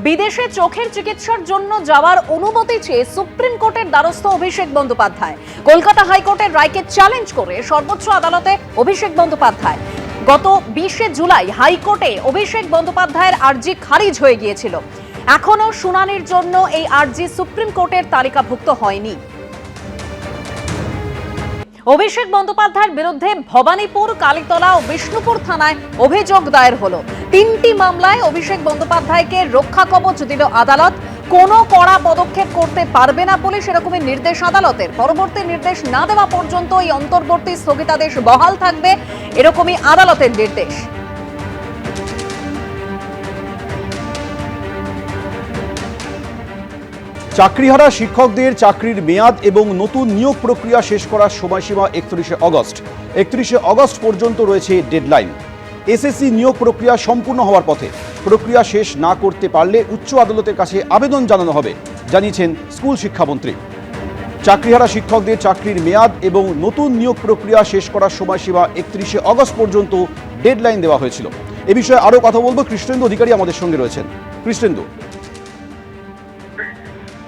বিদেশে চোখের চিকিৎসার জন্য যাওয়ার অনুমতি চেয়ে সুপ্রিম কোর্টের দ্বারস্থ অভিষেক বন্দ্যোপাধ্যায়। কলকাতা হাইকোর্টের রায়কে চ্যালেঞ্জ করে সর্বোচ্চ আদালতে অভিষেক বন্দ্যোপাধ্যায়। গত 20শে জুলাই হাইকোর্টে অভিষেক বন্দ্যোপাধ্যায়ের আর্জি খারিজ হয়ে গিয়েছিল। এখনো শুনানির জন্য এই আর্জি সুপ্রিম কোর্টের তালিকাভুক্ত হয়নি। অভিষেক বন্দ্যোপাধ্যায়ের বিরুদ্ধে ভবানীপুর, কালীতলা ও বিষ্ণুপুর থানায় অভিযোগ দায়ের হলো। 3টি মামলায় অভিষেক বন্দ্যোপাধ্যায়কে রক্ষা কবচ দিল আদালত। কোনো কড়া পদক্ষেপ করতে পারবে না পুলিশ, এরকমই নির্দেশ আদালতের। পরবর্তী নির্দেশ না দেওয়া পর্যন্ত এই অন্তর্বর্তী স্থগিতাদেশ বহাল থাকবে, এরকমই আদালতের নির্দেশ। চাকরিহারা শিক্ষকদের চাকরির মেয়াদ এবং নতুন নিয়োগ প্রক্রিয়া শেষ করার সময়সীমা 31শে অগস্ট। 31শে অগস্ট পর্যন্ত রয়েছে ডেডলাইন। এসএসসি নিয়োগ প্রক্রিয়া সম্পূর্ণ হওয়ার পথে। প্রক্রিয়া শেষ না করতে পারলে উচ্চ আদালতের কাছে আবেদন জানানো হবে, জানিয়েছেন স্কুল শিক্ষামন্ত্রী। চাকরিহারা শিক্ষকদের চাকরির মেয়াদ এবং নতুন নিয়োগ প্রক্রিয়া শেষ করার সময়সীমা 31শে অগস্ট পর্যন্ত ডেডলাইন দেওয়া হয়েছিল। এ বিষয়ে আরও কথা বলবো, কৃষ্ণেন্দু অধিকারী আমাদের সঙ্গে রয়েছেন। কৃষ্ণেন্দু,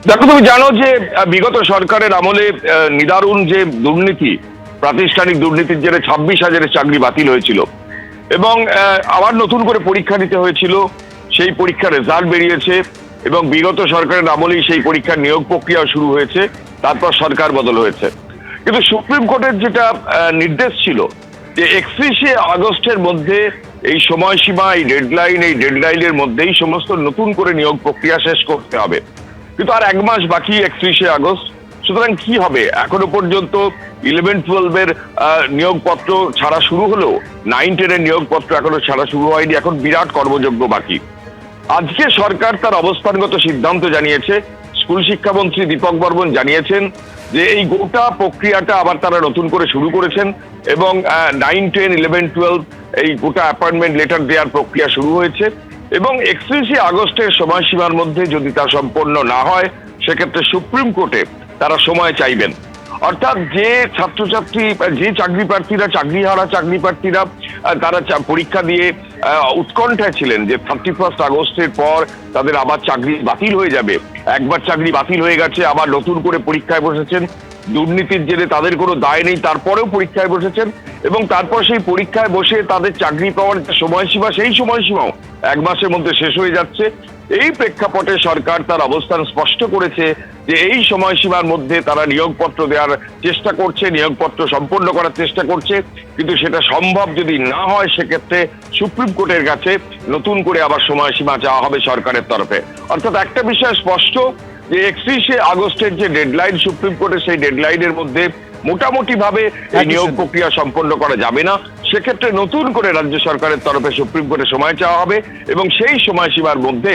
দেখো, তুমি জানো যে বিগত সরকারের আমলে নিদারুণ যে দুর্নীতি, প্রাতিষ্ঠানিক দুর্নীতির জেরে 26,000 চাকরি বাতিল হয়েছিল এবং আবার নতুন করে পরীক্ষা দিতে হয়েছিল। সেই পরীক্ষার রেজাল্ট বেরিয়েছে এবং বিগত সরকারের আমলেই সেই পরীক্ষার নিয়োগ প্রক্রিয়া শুরু হয়েছে। তারপর সরকার বদল হয়েছে, কিন্তু সুপ্রিম কোর্টের যেটা নির্দেশ ছিল যে 31শে আগস্টের মধ্যে এই সময়সীমা, এই ডেডলাইনের মধ্যেই সমস্ত নতুন করে নিয়োগ প্রক্রিয়া শেষ করতে হবে। কিন্তু আর 1 মাস বাকি 31শে আগস্ট। সুতরাং কি হবে? এখনো পর্যন্ত 11-12 নিয়োগপত্র ছাড়া শুরু হলেও 9-10 নিয়োগপত্র এখনো ছাড়া শুরু হয়নি। এখন বিরাট কর্মযজ্ঞ বাকি। আজকে সরকার তার অবস্থানগত সিদ্ধান্ত জানিয়েছে। স্কুল শিক্ষামন্ত্রী দীপক বর্মন জানিয়েছেন যে এই গোটা প্রক্রিয়াটা আবার তারা নতুন করে শুরু করেছেন এবং 9-10, 11-12 এই গোটা অ্যাপয়েন্টমেন্ট লেটার দেওয়ার প্রক্রিয়া শুরু হয়েছে এবং 31শে আগস্টের সময়সীমার মধ্যে যদি তা সম্পন্ন না হয় সেক্ষেত্রে সুপ্রিম কোর্টে তারা সময় চাইবেন। অর্থাৎ যে ছাত্রছাত্রী, যে চাকরি প্রার্থীরা, চাকরিহারা চাকরি প্রার্থীরা তারা পরীক্ষা দিয়ে উৎকণ্ঠায় ছিলেন যে 31 আগস্টের পর তাদের আবার চাকরি বাতিল হয়ে যাবে। একবার চাকরি বাতিল হয়ে গেছে, আবার নতুন করে পরীক্ষায় বসেছেন। দুর্নীতির জেরে তাদের কোনো দায় নেই, তারপরেও পরীক্ষায় বসেছেন এবং তারপর সেই পরীক্ষায় বসে তাদের চাকরি পাওয়ার যে সময়সীমা, সেই সময়সীমাও 1 মাসের মধ্যে শেষ হয়ে যাচ্ছে। এই প্রেক্ষাপটে সরকার তার অবস্থান স্পষ্ট করেছে যে এই সময়সীমার মধ্যে তারা নিয়োগপত্র দেওয়ার চেষ্টা করছে, নিয়োগপত্র সম্পন্ন করার চেষ্টা করছে। কিন্তু সেটা সম্ভব যদি না হয় সেক্ষেত্রে সুপ্রিম কোর্টের কাছে নতুন করে আবার সময়সীমা চাওয়া হবে সরকারের তরফে। অর্থাৎ একটা বিষয় স্পষ্ট যে 31শে আগস্টের যে ডেডলাইন সুপ্রিম কোর্টের, সেই ডেডলাইনের মধ্যে মোটামুটি ভাবে এই নিয়োগ প্রক্রিয়া সম্পন্ন করা যাবে না। সেক্ষেত্রে নতুন করে রাজ্য সরকারের তরফে সুপ্রিম কোর্টে সময় চাওয়া হবে এবং সেই সময়সীমার মধ্যে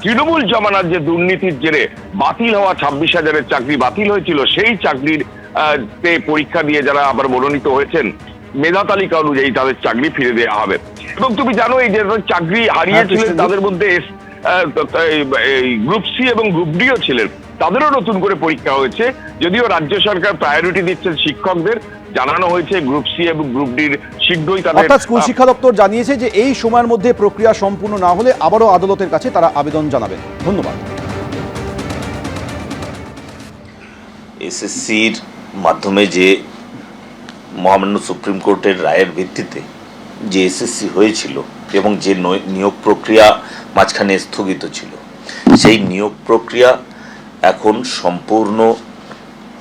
তৃণমূল জমানার যে দুর্নীতির জেরে বাতিল হওয়া 26,000 চাকরি বাতিল হয়েছিল, সেই চাকরির পরীক্ষা দিয়ে যারা আবার মনোনীত হয়েছেন মেধা তালিকা অনুযায়ী তাদের চাকরি ফিরে দেওয়া হবে। এবং তুমি জানো এই যে চাকরি হারিয়েছিলেন তাদের মধ্যে গ্রুপ সি এবং গ্রুপ ডিও ছিলেন, তাদেরও নতুন করে পরীক্ষা হয়েছে। যদিও রাজ্য সরকার প্রায়োরিটি দিচ্ছেন শিক্ষকদের, জানানো হয়েছে গ্রুপ সি এবং গ্রুপ ডির শীঘ্রই তাদের। স্কুল শিক্ষা দপ্তর জানিয়েছে যে এই সময়ের মধ্যে প্রক্রিয়া সম্পূর্ণ না হলে আবারও আদালতের কাছে তারা আবেদন জানাবেন। ধন্যবাদ। এসএসসির মাধ্যমে যে মহামান্য সুপ্রিম কোর্টের রায়ের ভিত্তিতে যে এসএসসি হয়েছিল এবং যে নিয়োগ প্রক্রিয়া মাঝখানে স্থগিত ছিল, সেই নিয়োগ প্রক্রিয়া এখন সম্পূর্ণ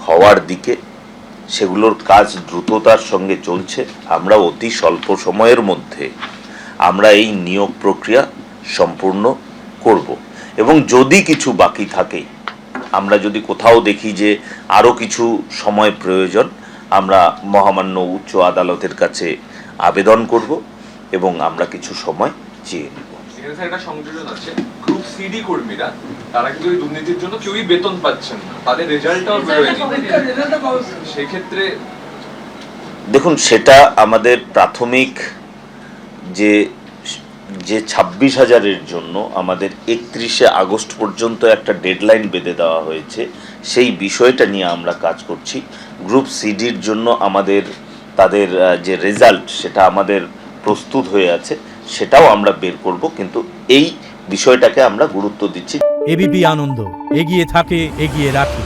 হওয়ার দিকে। সেগুলোর কাজ দ্রুততার সঙ্গে চলছে। আমরা অতি স্বল্প সময়ের মধ্যে আমরা এই নিয়োগ প্রক্রিয়া সম্পূর্ণ করব এবং যদি কিছু বাকি থাকে, আমরা যদি কোথাও দেখি যে আরও কিছু সময় প্রয়োজন, আমরা মহামান্য উচ্চ আদালতের কাছে আবেদন করব এবং আমরা কিছু সময় চেয়ে নেব। একটা সংযোজন আছে, গ্রুপ সিডি কর্মীরা তারা কিন্তু এই দুর্নীতির জন্য কেউই বেতন পাচ্ছেন না, তাদের রেজাল্টটাও বেরোয়নি। সেক্ষেত্রে দেখুন, সেটা আমাদের প্রাথমিক যে 26,000-এর জন্য আমাদের 31শে আগস্ট পর্যন্ত একটা ডেডলাইন বেঁধে দেওয়া হয়েছে, সেই বিষয়টা নিয়ে আমরা কাজ করছি। গ্রুপ সিডির জন্য আমাদের তাদের যে রেজাল্ট সেটা আমাদের প্রস্তুত হয়ে আছে, সেটাও আমরা বের করব। কিন্তু এই বিষয়টাকে আমরা গুরুত্ব দিচ্ছি। এবিপি আনন্দ, এগিয়ে থাকে, এগিয়ে রাখে।